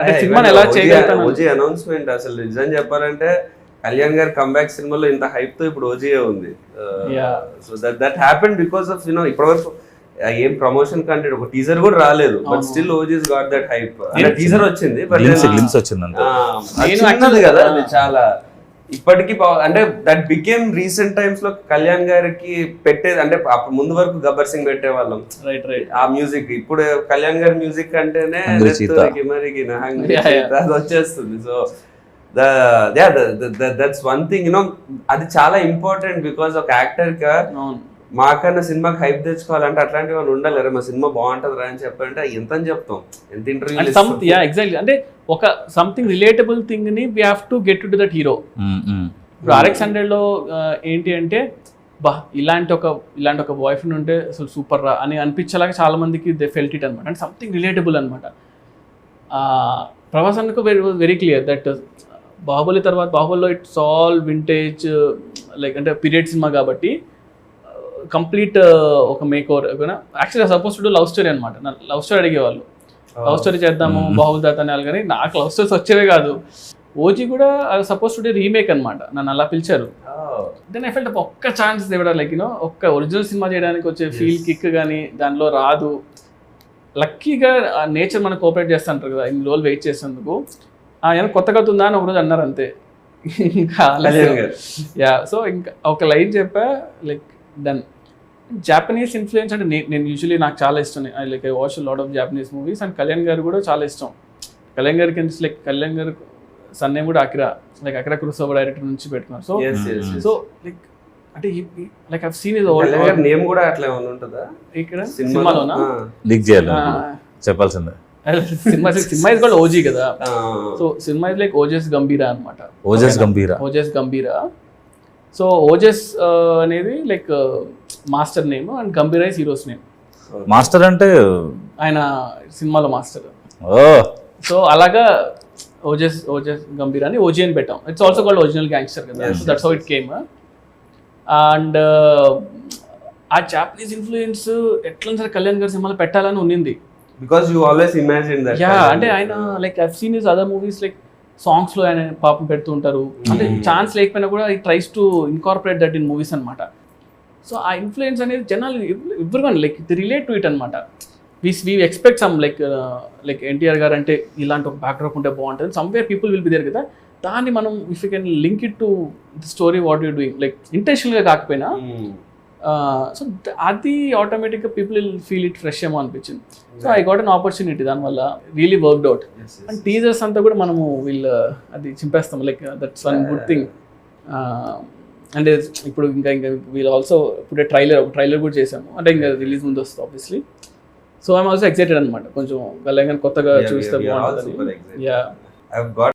అంటే సినిమాని ఎలా చేయగలుగుతాను. ఓజీ అనౌన్స్మెంట్ అసలు నిజం చెప్పాలంటే కళ్యాణ్ గారి కంబ్యాక్ సినిమాలో ఇంత హైప్ తో ఇప్పుడు ఓజీఏ ఉంది. So that happened because of ఇప్పటివరకు ఏం ప్రమోషన్ కంటెంట్ ఒక టీజర్ కూడా రాలేదు, but still OGs got that hype. అంటే టీజర్ వచ్చింది బట్ గ్లిమ్స్ వచ్చింది కదా, అది చాలా ఇప్పటికీ అంటే దట్ బికేమ్ రీసెంట్ టైమ్స్ లో కళ్యాణ్ గారికి పెట్టేది. అంటే ముందు వరకు గబ్బర్ సింగ్ పెట్టే వాళ్ళం ఆ మ్యూజిక్, ఇప్పుడు కళ్యాణ్ గారి మ్యూజిక్ అంటేనే అది వచ్చేస్తుంది. సో దట్స్ వన్ థింగ్ అది చాలా ఇంపార్టెంట్ బికాస్ ఒక యాక్టర్ గా మాకన్నా సినిమాకి హైప్ తెచ్చుకోవాలంటే అట్లాంటి వాళ్ళు ఉండాలి. అరే మా సినిమా బాగుంటది రా అని చెప్పాలంటే ఎంత అని చెప్తాం, ఎంత ఇంటర్వ్యూ. ఎగ్జాక్ట్లీ, అంటే ఒక సంథింగ్ రిలేటబుల్ థింగ్ ని we have to get to that hero. ఇప్పుడు RX100 లో ఏంటి అంటే బా ఇలాంటి ఒక బాయ్ ఫ్రెండ్ ఉంటే అసలు సూపర్ రా అని అనిపించేలాగా చాలా మందికి దే ఫెల్ట్ ఇట్ అనమాట. అంటే సంథింగ్ రిలేటబుల్ అనమాట. ప్రభాస్ అన్నకు వెరీ క్లియర్ దట్ బాహుబలి తర్వాత బాహుబలిలో ఇట్స్ ఆల్ వింటేజ్ లైక్ అంటే పీరియడ్ సినిమా కాబట్టి కంప్లీట్ ఒక మేక్ ఓవర్. యాక్చువల్గా సపోజ్ టు లవ్ స్టోరీ అనమాట. లవ్ స్టోరీ అడిగేవాళ్ళు, లవ్ స్టోరీ చేద్దాము బాహుబలి దాత అని. కానీ నాకు లవ్ స్టోరీస్ వచ్చేవే కాదు. ఓజీ కూడా సపోజ్ టు రీమేక్ అనమాట, నన్ను అలా పిలిచారు. దెన్ ఐ ఫెల్ట్ ఒక్క ఛాన్స్ ఇవ్వడం లైక్ ఒక్క ఒరిజినల్ సినిమా చేయడానికి వచ్చే ఫీల్ కిక్ కానీ దానిలో రాదు. లక్కీగా నేచర్ మనకు కోఆపరేట్ చేస్తుంటారు కదా, ఇన్ని రోజులు వెయిట్ చేసేందుకు. ఏమైనా కొత్త కథ ఉందా అని ఒకరోజు అన్నారు అంతే. ఇంకా సో ఇంకా ఒక లైన్ చెప్పా లైక్ డన్. జాపనీస్ ఇన్ఫ్లుయెన్స్ అంటే నేను యూజువలీ నాకు చాలా ఇష్టం. I watch lot of Japanese movies. And Kalyan గారు కూడా చాలా ఇష్టం. కళ్యాణ్ గారికి లైక్ కళ్యాణ్ గారు సన్ నేమ్ కూడా అకిరా కురోసావా డైరెక్టర్ నుంచి పెట్టుకున్నారు. సో లైక్ అంటే like I seen his name కూడా అట్లా ఉంటుందా ఇక్కడ సినిమాలోనా లీక్ చేయాలి చెప్పాల్సిందే. సినిమా ఇస్ కాల్డ్ ఓజీ కదా. So cinema is like Ojas గంభీరా అనమాట. ఓజస్ గంభీరా. సో ఓజస్ అనేది like master name and గంభీరా is heroes name. Master అంటే ఆయన సినిమాలో మాస్టర్. సో అలాగా ఓజస్ గంభీరా అని ఓజీ అని పెట్టాం. It's also called original gangster కదా. So that's how it came. And ఆ జాపనీస్ ఇన్ఫ్లుయెన్స్ ఎట్లా సరే కళ్యాణ్ గారి సినిమాలో పెట్టాలని ఉన్నింది. Because you always imagine that. Yeah, అంటే ఆయన like I've seen his other movies like songs లో ఆయన పాపం పెడుతూ ఉంటారు. అంటే ఛాన్స్ లేకపోయినా కూడా ఈ tries to incorporate that in movies అనమాట. సో ఆ ఇన్ఫ్లుయెన్స్ అనేది జనాలు everyone like the relate to it అనమాట. We expect some like NTR garu అంటే ఇలాంటి ఒక బ్యాక్డ్రాప్ ఉంటే బాగుంటుంది. Somewhere people will be there కదా. దాన్ని మనం if you can link it to the story what you doing like ఇంటెన్షనల్గా కాకపోయినా సో అది ఆటోమేటిక్గా people will feel it fresh ఏమో అనిపించింది. So I got an opportunity, దానివల్ల really worked out. And teasers అంతా కూడా మనము అది చింపేస్తాం like that's one good thing. అంటే ఇప్పుడు ఇంకా వీళ్ళు ఆల్సో ఇప్పుడు ట్రైలర్ కూడా చేసాము. అంటే ఇంకా రిలీజ్ ముందు వస్తుంది obviously. So I'm also excited అనమాట. కొంచెం కళ్యాణ్ కొత్తగా చూస్తే బాగుంటుంది.